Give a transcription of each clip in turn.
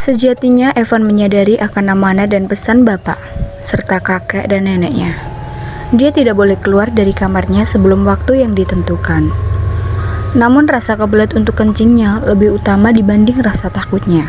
Sejatinya Evan menyadari akan amanah dan pesan bapak, serta kakek dan neneknya. Dia tidak boleh keluar dari kamarnya sebelum waktu yang ditentukan. Namun rasa kebelet untuk kencingnya lebih utama dibanding rasa takutnya.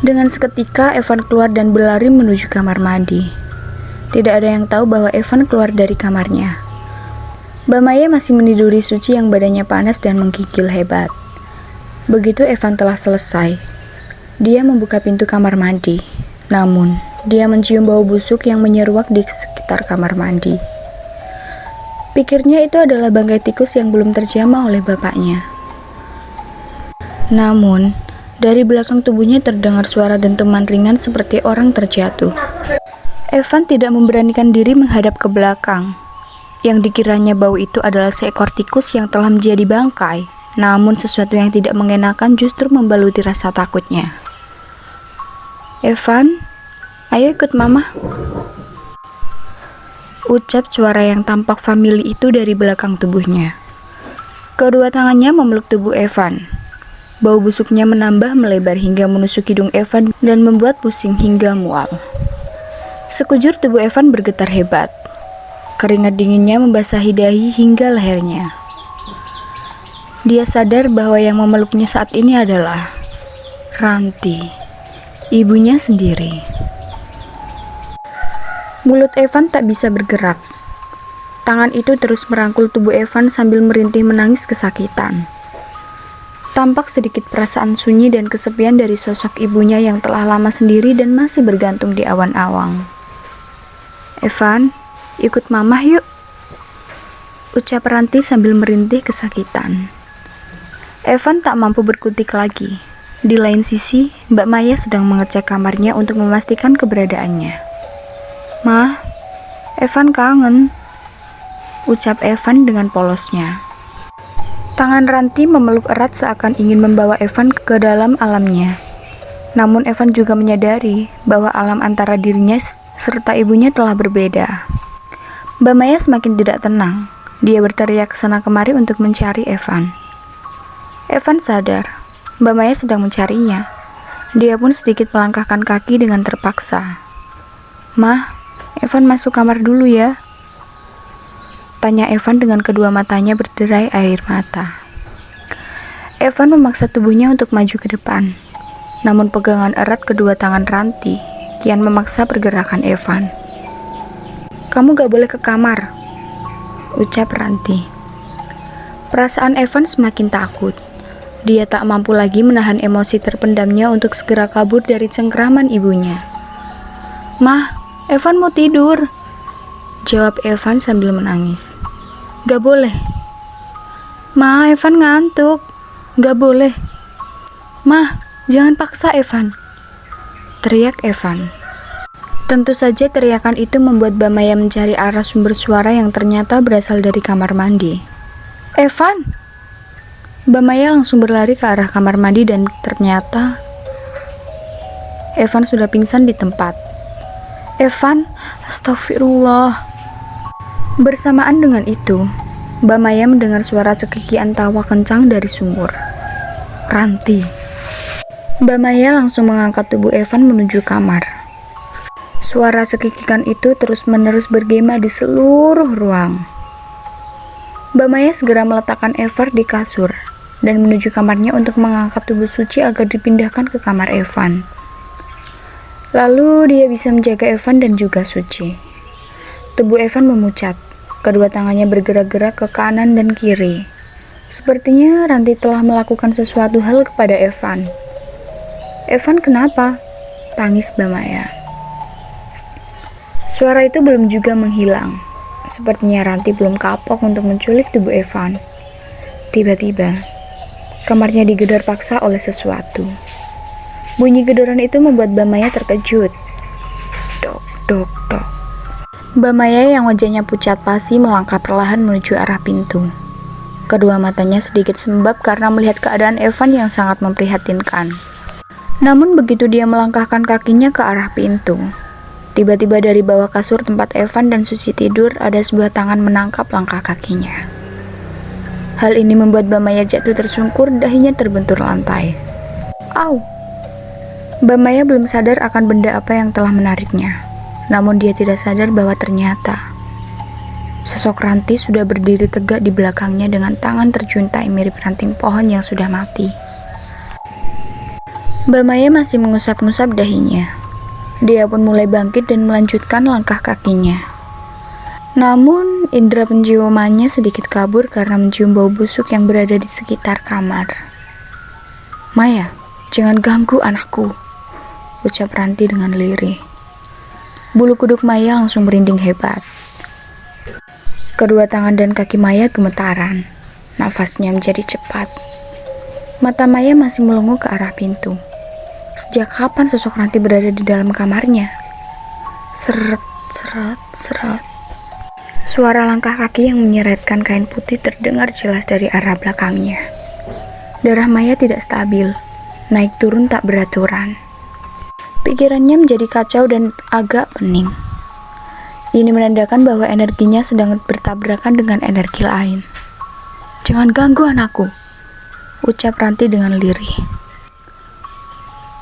Dengan seketika Evan keluar dan berlari menuju kamar mandi. Tidak ada yang tahu bahwa Evan keluar dari kamarnya. Mbak Maya masih meniduri Suci yang badannya panas dan menggigil hebat. Begitu Evan telah selesai, dia membuka pintu kamar mandi. Namun, dia mencium bau busuk yang menyeruak di sekitar kamar mandi. Pikirnya itu adalah bangkai tikus yang belum terjamah oleh bapaknya. Namun, dari belakang tubuhnya terdengar suara dentuman ringan seperti orang terjatuh. Evan tidak memberanikan diri menghadap ke belakang. Yang dikiranya bau itu adalah seekor tikus yang telah menjadi bangkai. Namun sesuatu yang tidak mengenakan justru membaluti rasa takutnya. "Evan, ayo ikut mama," ucap suara yang tampak famili itu dari belakang tubuhnya. Kedua tangannya memeluk tubuh Evan. Bau busuknya menambah melebar hingga menusuk hidung Evan dan membuat pusing hingga mual. Sekujur tubuh Evan bergetar hebat. Keringat dinginnya membasahi dahi hingga lehernya. Dia sadar bahwa yang memeluknya saat ini adalah Ranti, ibunya sendiri. Mulut Evan tak bisa bergerak. Tangan itu terus merangkul tubuh Evan sambil merintih menangis kesakitan. Tampak sedikit perasaan sunyi dan kesepian dari sosok ibunya yang telah lama sendiri dan masih bergantung di awan-awang. "Evan, ikut mama yuk," ucap Ranti sambil merintih kesakitan. Evan tak mampu berkutik lagi. Di lain sisi, Mbak Maya sedang mengecek kamarnya untuk memastikan keberadaannya. "Ma, Evan kangen," ucap Evan dengan polosnya. Tangan Ranti memeluk erat seakan ingin membawa Evan ke dalam alamnya. Namun Evan juga menyadari bahwa alam antara dirinya serta ibunya telah berbeda. Mbak Maya semakin tidak tenang. Dia berteriak kesana kemari untuk mencari Evan. Evan sadar, Mbak Maya sedang mencarinya. Dia pun sedikit melangkahkan kaki dengan terpaksa. "Ma, Evan masuk kamar dulu ya," tanya Evan dengan kedua matanya berderai air mata. Evan memaksa tubuhnya untuk maju ke depan. Namun pegangan erat kedua tangan Ranti kian memaksa pergerakan Evan. "Kamu gak boleh ke kamar," ucap Ranti. Perasaan Evan semakin takut. Dia tak mampu lagi menahan emosi terpendamnya untuk segera kabur dari cengkraman ibunya. "Mah, Evan mau tidur," jawab Evan sambil menangis. "Gak boleh." "Ma, Evan ngantuk." "Gak boleh." "Mah, jangan paksa Evan," teriak Evan. Tentu saja teriakan itu membuat Mbak Maya mencari arah sumber suara yang ternyata berasal dari kamar mandi. "Evan!" Mbak Maya langsung berlari ke arah kamar mandi dan ternyata Evan sudah pingsan di tempat. "Evan, astagfirullah." Bersamaan dengan itu, Mbak Maya mendengar suara cekikian tawa kencang dari sumur. Ranti. Mbak Maya langsung mengangkat tubuh Evan menuju kamar. Suara cekikikan itu terus-menerus bergema di seluruh ruang. Mbak Maya segera meletakkan Evan di kasur dan menuju kamarnya untuk mengangkat tubuh Suci agar dipindahkan ke kamar Evan. Lalu dia bisa menjaga Evan dan juga Suci. Tubuh Evan memucat. Kedua tangannya bergerak-gerak ke kanan dan kiri. Sepertinya Ranti telah melakukan sesuatu hal kepada Evan. "Evan kenapa?" tangis Mbak Maya. Suara itu belum juga menghilang. Sepertinya Ranti belum kapok untuk menculik tubuh Evan. Tiba-tiba, kamarnya digedor paksa oleh sesuatu. Bunyi gedoran itu membuat Mbak Maya terkejut. Dok, dok, dok. Mbak Maya yang wajahnya pucat pasi melangkah perlahan menuju arah pintu. Kedua matanya sedikit sembab karena melihat keadaan Evan yang sangat memprihatinkan. Namun begitu dia melangkahkan kakinya ke arah pintu, tiba-tiba dari bawah kasur tempat Evan dan Suci tidur ada sebuah tangan menangkap langkah kakinya. Hal ini membuat Mbak Maya jatuh tersungkur, dahinya terbentur lantai. "Au!" Mbak Maya belum sadar akan benda apa yang telah menariknya. Namun dia tidak sadar bahwa ternyata sosok Ranti sudah berdiri tegak di belakangnya dengan tangan terjuntai mirip ranting pohon yang sudah mati. Mbak Maya masih mengusap-ngusap dahinya. Dia pun mulai bangkit dan melanjutkan langkah kakinya. Namun, indera penciumannya sedikit kabur karena mencium bau busuk yang berada di sekitar kamar. "Maya, jangan ganggu anakku," ucap Ranti dengan lirih. Bulu kuduk Maya langsung merinding hebat. Kedua tangan dan kaki Maya gemetaran. Nafasnya menjadi cepat. Mata Maya masih melongo ke arah pintu. Sejak kapan sosok Ranti berada di dalam kamarnya? Seret, seret, seret. Suara langkah kaki yang menyeretkan kain putih terdengar jelas dari arah belakangnya. Darah Maya tidak stabil, naik turun tak beraturan. Pikirannya menjadi kacau dan agak pening. Ini menandakan bahwa energinya sedang bertabrakan dengan energi lain. "Jangan ganggu anakku," ucap Ranti dengan lirih.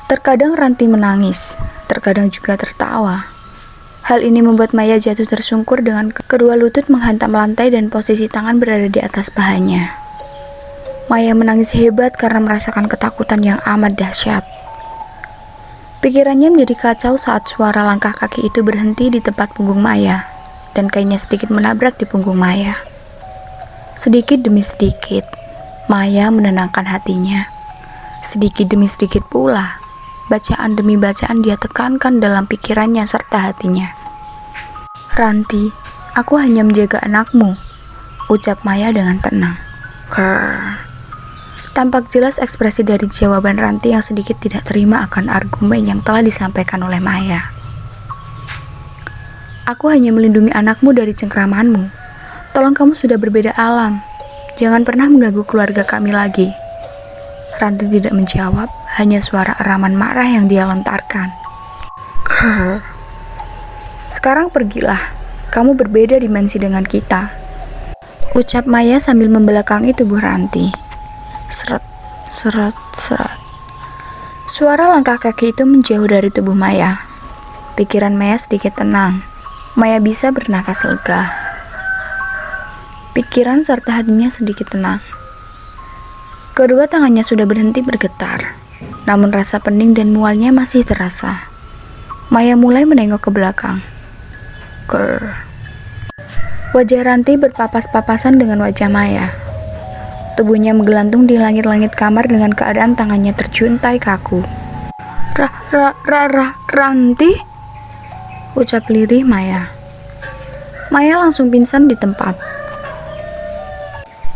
Terkadang Ranti menangis, terkadang juga tertawa. Hal ini membuat Maya jatuh tersungkur dengan kedua lutut menghantam lantai dan posisi tangan berada di atas pahanya. Maya menangis hebat karena merasakan ketakutan yang amat dahsyat. Pikirannya menjadi kacau saat suara langkah kaki itu berhenti di tempat punggung Maya, dan kainnya sedikit menabrak di punggung Maya. Sedikit demi sedikit, Maya menenangkan hatinya. Sedikit demi sedikit pula, bacaan demi bacaan dia tekankan dalam pikirannya serta hatinya. "Ranti, aku hanya menjaga anakmu," ucap Maya dengan tenang. Krrr. Tampak jelas ekspresi dari jawaban Ranti yang sedikit tidak terima akan argumen yang telah disampaikan oleh Maya. "Aku hanya melindungi anakmu dari cengkramanmu. Tolong, kamu sudah berbeda alam. Jangan pernah mengganggu keluarga kami lagi." Ranti tidak menjawab, hanya suara eraman marah yang dia lontarkan. "Krrr. Sekarang pergilah, kamu berbeda dimensi dengan kita," ucap Maya sambil membelakangi tubuh Ranti. Seret, seret, seret. Suara langkah kaki itu menjauh dari tubuh Maya. Pikiran Maya sedikit tenang. Maya bisa bernafas lega. Pikiran serta hatinya sedikit tenang. Kedua tangannya sudah berhenti bergetar, namun rasa pening dan mualnya masih terasa. Maya mulai menengok ke belakang. Grrr. Wajah Ranti berpapas-papasan dengan wajah Maya. Tubuhnya menggelantung di langit-langit kamar dengan keadaan tangannya terjuntai kaku. Ranti?" ucap lirih Maya. Maya langsung pingsan di tempat.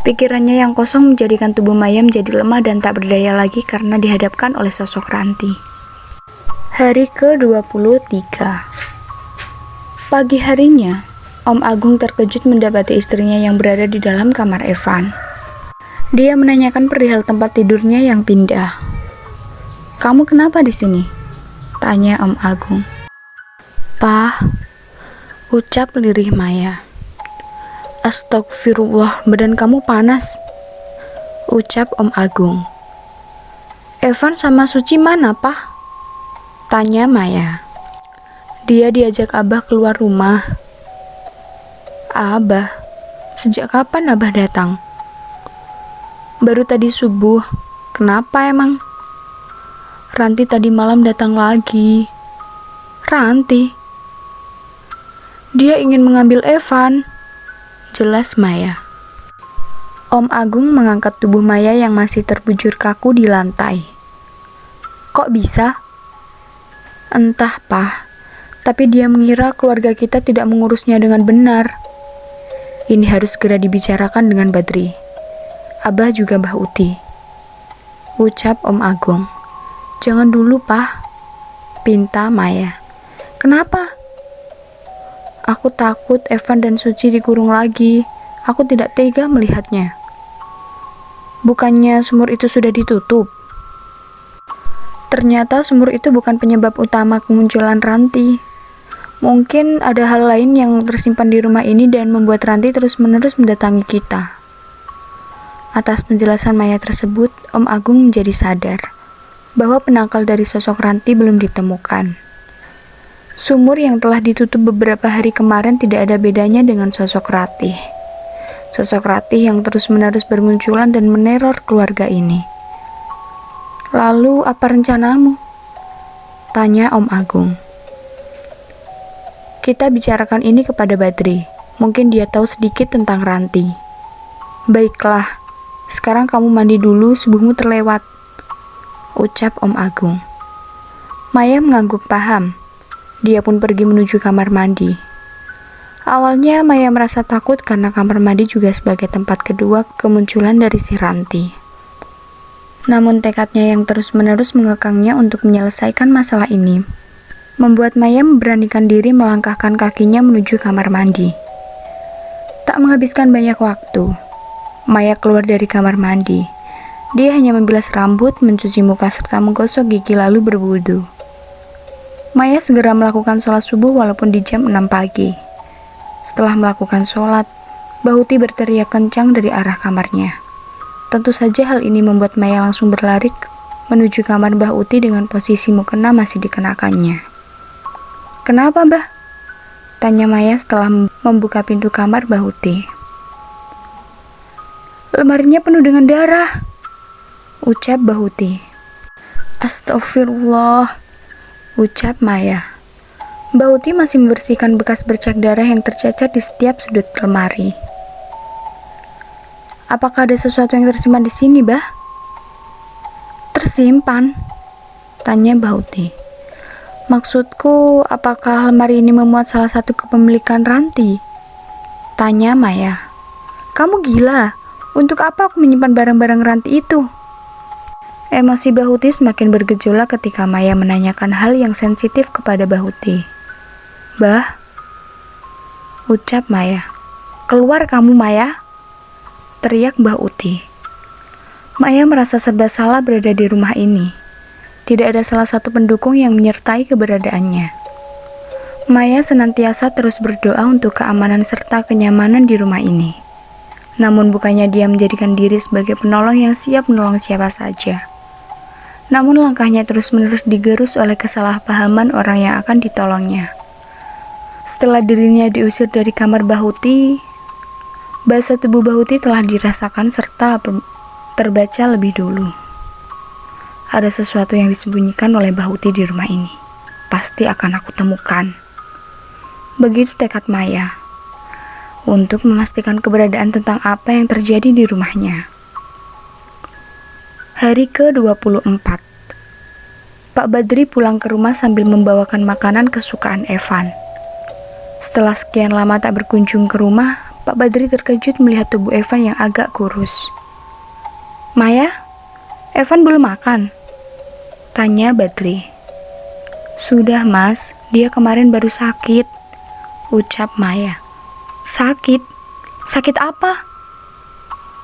Pikirannya yang kosong menjadikan tubuh Maya menjadi lemah dan tak berdaya lagi karena dihadapkan oleh sosok Ranti. Hari ke-23. Pagi harinya, Om Agung terkejut mendapati istrinya yang berada di dalam kamar Evan. Dia menanyakan perihal tempat tidurnya yang pindah. "Kamu kenapa di sini?" tanya Om Agung. "Pak," ucap lirih Maya. "Astagfirullah, badan kamu panas," ucap Om Agung. "Evan sama Suci mana, Pak?" tanya Maya. "Dia diajak Abah keluar rumah." "Abah? Sejak kapan Abah datang?" "Baru tadi subuh." "Kenapa emang?" "Ranti tadi malam datang lagi." "Ranti? Dia ingin mengambil Evan," jelas Maya. Om Agung mengangkat tubuh Maya yang masih terbujur kaku di lantai. "Kok bisa?" "Entah, Pak. Tapi dia mengira keluarga kita tidak mengurusnya dengan benar. Ini harus segera dibicarakan dengan Badri, Abah juga Mbah Uti," ucap Om Agung. "Jangan dulu, Pak," pinta Maya. "Kenapa?" "Aku takut Evan dan Suci dikurung lagi. Aku tidak tega melihatnya." "Bukannya sumur itu sudah ditutup?" Ternyata sumur itu bukan penyebab utama kemunculan Ranti. Mungkin ada hal lain yang tersimpan di rumah ini dan membuat Ranti terus-menerus mendatangi kita. Atas penjelasan Maya tersebut, Om Agung menjadi sadar. bahwa penangkal dari sosok Ranti belum ditemukan. Sumur yang telah ditutup beberapa hari kemarin tidak ada bedanya dengan sosok Ratih. Sosok Ratih yang terus-menerus bermunculan dan meneror keluarga ini. Lalu apa rencanamu? Tanya Om Agung. Kita bicarakan ini kepada Badri. Mungkin dia tahu sedikit tentang Ranti. Baiklah, sekarang kamu mandi dulu, subuhmu terlewat, ucap Om Agung. Maya mengangguk paham. Dia pun pergi menuju kamar mandi. Awalnya Maya merasa takut karena kamar mandi juga sebagai tempat kedua kemunculan dari si Ranti. Namun tekadnya yang terus-menerus mengekangnya untuk menyelesaikan masalah ini membuat Maya memberanikan diri melangkahkan kakinya menuju kamar mandi. Tak menghabiskan banyak waktu, Maya keluar dari kamar mandi. Dia hanya membilas rambut, mencuci muka serta menggosok gigi lalu berwudu. Maya segera melakukan sholat subuh walaupun di jam 6 pagi. Setelah melakukan sholat, Bahuti berteriak kencang dari arah kamarnya. Tentu saja hal ini membuat Maya langsung berlari menuju kamar Mbah Uti dengan posisi mukena masih dikenakannya. Kenapa, Mbah? Tanya Maya setelah membuka pintu kamar Mbah Uti. Lemarinya penuh dengan darah, ucap Mbah Uti. Astagfirullah, ucap Maya. Mbah Uti masih membersihkan bekas bercak darah yang tercacar di setiap sudut lemari. Apakah ada sesuatu yang tersimpan di sini, Bah? Tersimpan? Tanya Mbah Uti. Maksudku, apakah lemari ini memuat salah satu kepemilikan Ranti? Tanya Maya. Kamu gila? Untuk apa aku menyimpan barang-barang Ranti itu? Emosi Mbah Uti semakin bergejolak ketika Maya menanyakan hal yang sensitif kepada Mbah Uti. Bah, ucap Maya. Keluar kamu, Maya, teriak Mbah Uti. Maya merasa serba salah berada di rumah ini. Tidak ada salah satu pendukung yang menyertai keberadaannya. Maya senantiasa terus berdoa untuk keamanan serta kenyamanan di rumah ini. Namun bukannya dia menjadikan diri sebagai penolong yang siap menolong siapa saja. Namun langkahnya terus-menerus digerus oleh kesalahpahaman orang yang akan ditolongnya. Setelah dirinya diusir dari kamar Mbah Uti, bahasa tubuh Mbah Uti telah dirasakan serta terbaca lebih dulu. Ada sesuatu yang disembunyikan oleh Mbah Uti di rumah ini. Pasti akan aku temukan. Begitu tekad Maya untuk memastikan keberadaan tentang apa yang terjadi di rumahnya. Hari ke-24. Pak Badri pulang ke rumah sambil membawakan makanan kesukaan Evan. Setelah sekian lama tak berkunjung ke rumah, Pak Badri terkejut melihat tubuh Evan yang agak kurus. Maya, Evan belum makan? Tanya Badri. Sudah, Mas, dia kemarin baru sakit, ucap Maya. Sakit? Sakit apa?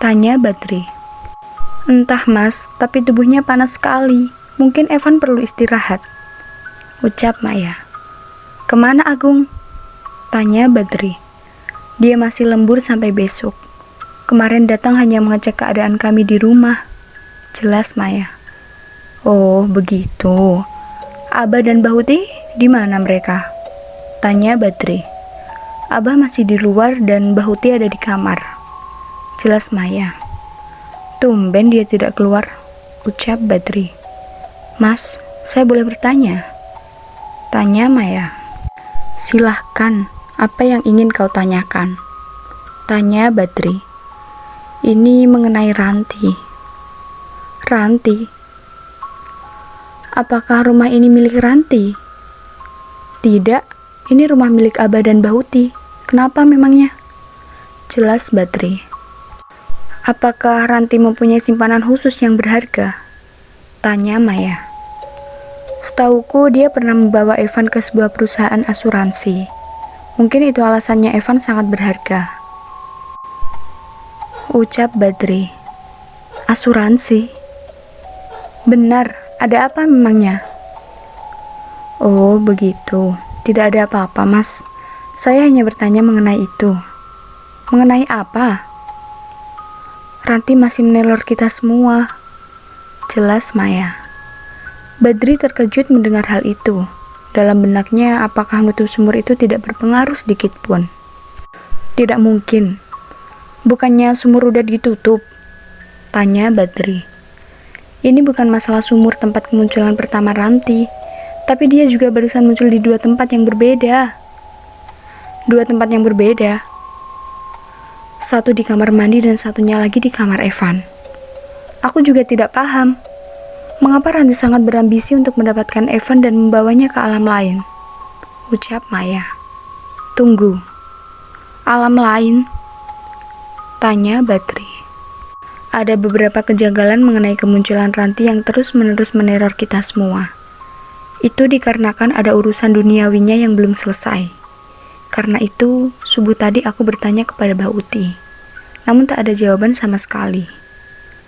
Tanya Badri. Entah, Mas, tapi tubuhnya panas sekali. Mungkin Evan perlu istirahat, ucap Maya. Kemana Agung? Tanya Badri. Dia masih lembur sampai besok. Kemarin datang hanya mengecek keadaan kami di rumah, jelas Maya. Oh, begitu. Abah dan Mbah Uti di mana mereka? Tanya Badri. Abah masih di luar dan Mbah Uti ada di kamar, jelas Maya. Tumben dia tidak keluar, ucap Badri. Mas, saya boleh bertanya? Tanya Maya. Silahkan, apa yang ingin kau tanyakan? Tanya Badri. Ini mengenai Ranti. Ranti? Apakah rumah ini milik Ranti? Tidak, ini rumah milik Abah dan Mbah Uti. Kenapa memangnya? Jelas Badri. Apakah Ranti mempunyai simpanan khusus yang berharga? Tanya Maya. Setauku dia pernah membawa Evan ke sebuah perusahaan asuransi. Mungkin itu alasannya Evan sangat berharga, ucap Badri. Asuransi? Benar, ada apa memangnya? Oh, begitu. Tidak ada apa-apa, Mas. Saya hanya bertanya mengenai itu. Mengenai apa? Ranti masih meneror kita semua, jelas Maya. Badri terkejut mendengar hal itu. Dalam benaknya, apakah menutup sumur itu tidak berpengaruh sedikit pun? Tidak mungkin. Bukannya sumur udah ditutup? Tanya Badri. Ini bukan masalah sumur tempat kemunculan pertama Ranti, tapi dia juga barusan muncul di 2 tempat yang berbeda. 2 tempat yang berbeda. Satu di kamar mandi dan satunya lagi di kamar Evan. Aku juga tidak paham. Mengapa Ranti sangat berambisi untuk mendapatkan Evan dan membawanya ke alam lain? Ucap Maya. Tunggu. Alam lain? Tanya Badri. Ada beberapa kejanggalan mengenai kemunculan Ranti yang terus-menerus meneror kita semua. Itu dikarenakan ada urusan duniawinya yang belum selesai. Karena itu, subuh tadi aku bertanya kepada Mbak Uti. Namun tak ada jawaban sama sekali.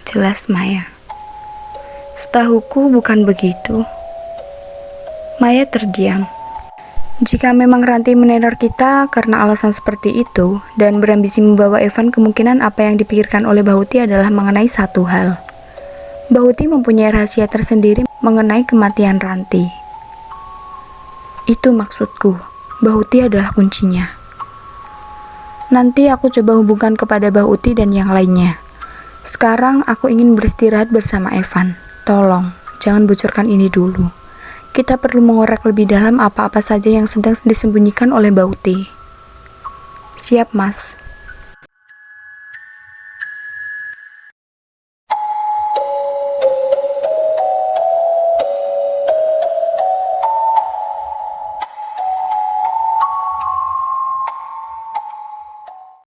Jelas Maya. Setahuku bukan begitu. Maya terdiam. Jika memang Ranti meneror kita karena alasan seperti itu dan berambisi membawa Evan, kemungkinan apa yang dipikirkan oleh Mbak Uti adalah mengenai satu hal. Mbak Uti mempunyai rahasia tersendiri mengenai kematian Ranti. Itu maksudku. Mbak Uti adalah kuncinya. Nanti aku coba hubungkan kepada Mbak Uti dan yang lainnya. Sekarang aku ingin beristirahat bersama Evan. Tolong, jangan bocorkan ini dulu. Kita perlu mengorek lebih dalam apa-apa saja yang sedang disembunyikan oleh Mbak Uti. Siap, Mas.